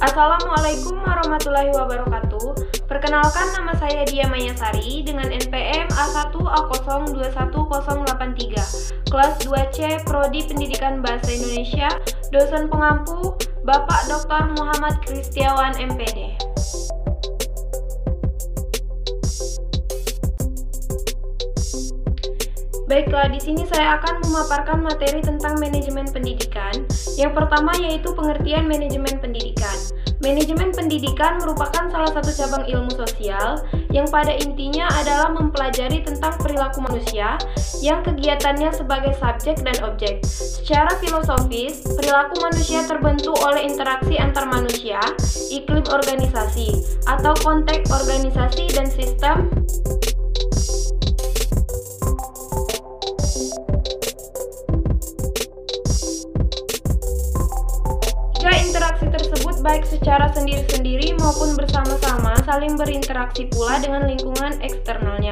Assalamualaikum warahmatullahi wabarakatuh. Perkenalkan, nama saya Dia Mayasari dengan NPM A1A0210083, kelas 2C, Prodi Pendidikan Bahasa Indonesia, dosen pengampu Bapak Dr. Muhammad Kristiawan MPD. Baiklah, di sini saya akan memaparkan materi tentang manajemen pendidikan. Yang pertama yaitu pengertian manajemen pendidikan. Manajemen pendidikan merupakan salah satu cabang ilmu sosial yang pada intinya adalah mempelajari tentang perilaku manusia yang kegiatannya sebagai subjek dan objek. Secara filosofis, perilaku manusia terbentuk oleh interaksi antar manusia, iklim organisasi, atau konteks organisasi dan sistem. Interaksi tersebut baik secara sendiri-sendiri maupun bersama-sama saling berinteraksi pula dengan lingkungan eksternalnya.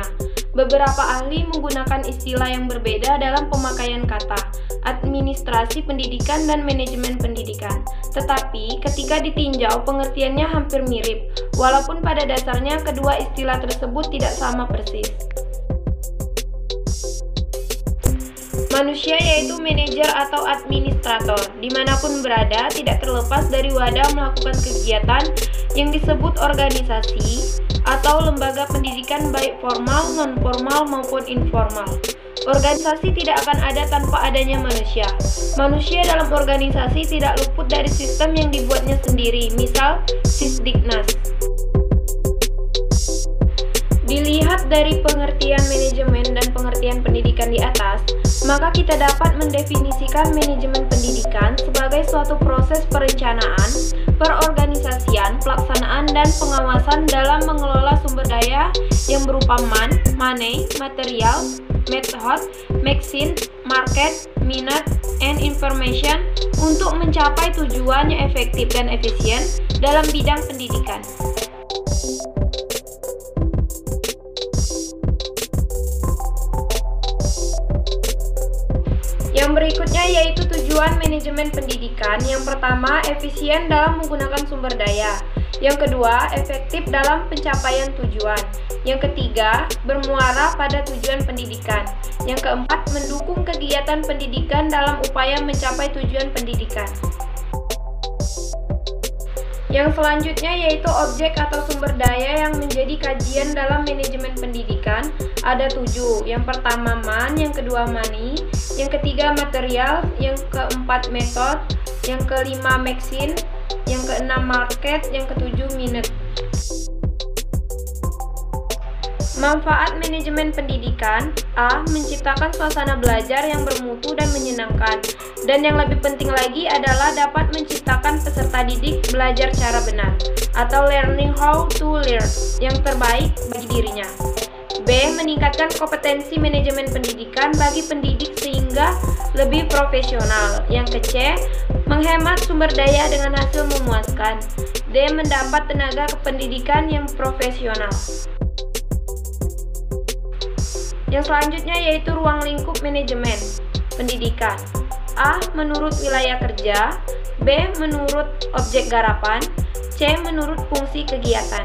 Beberapa ahli menggunakan istilah yang berbeda dalam pemakaian kata administrasi pendidikan dan manajemen pendidikan. Tetapi ketika ditinjau pengertiannya hampir mirip, walaupun pada dasarnya kedua istilah tersebut tidak sama persis. Manusia yaitu manajer atau administrator, dimanapun berada tidak terlepas dari wadah melakukan kegiatan yang disebut organisasi atau lembaga pendidikan baik formal, non-formal maupun informal. Organisasi tidak akan ada tanpa adanya manusia. Manusia dalam organisasi tidak luput dari sistem yang dibuatnya sendiri, misal Sisdiknas. Dilihat dari pengertian manajemen dan pengertian pendidikan di atas, maka kita dapat mendefinisikan manajemen pendidikan sebagai suatu proses perencanaan, perorganisasian, pelaksanaan, dan pengawasan dalam mengelola sumber daya yang berupa money, material, method, machine, market, minute, and information untuk mencapai tujuan yang efektif dan efisien dalam bidang pendidikan. Yang berikutnya yaitu tujuan manajemen pendidikan. Yang pertama, efisien dalam menggunakan sumber daya. Yang kedua, efektif dalam pencapaian tujuan. Yang ketiga, bermuara pada tujuan pendidikan. Yang keempat, mendukung kegiatan pendidikan dalam upaya mencapai tujuan pendidikan. Yang selanjutnya yaitu objek atau sumber daya yang menjadi kajian dalam manajemen pendidikan. Ada 7. Yang pertama yang kedua money, yang ketiga material, yang keempat method, yang kelima machine, yang keenam market, yang ketujuh minute. Manfaat manajemen pendidikan: A. Menciptakan suasana belajar yang bermutu dan menyenangkan. Dan yang lebih penting lagi adalah dapat menciptakan peserta didik belajar cara benar, atau learning how to learn, yang terbaik bagi dirinya. B. Meningkatkan kompetensi manajemen pendidikan bagi pendidik sehingga lebih profesional. Yang ke C. Menghemat sumber daya dengan hasil memuaskan. D. Mendapat tenaga kependidikan yang profesional. Yang selanjutnya yaitu ruang lingkup manajemen pendidikan. A. Menurut wilayah kerja. B. Menurut objek garapan. C. Menurut fungsi kegiatan.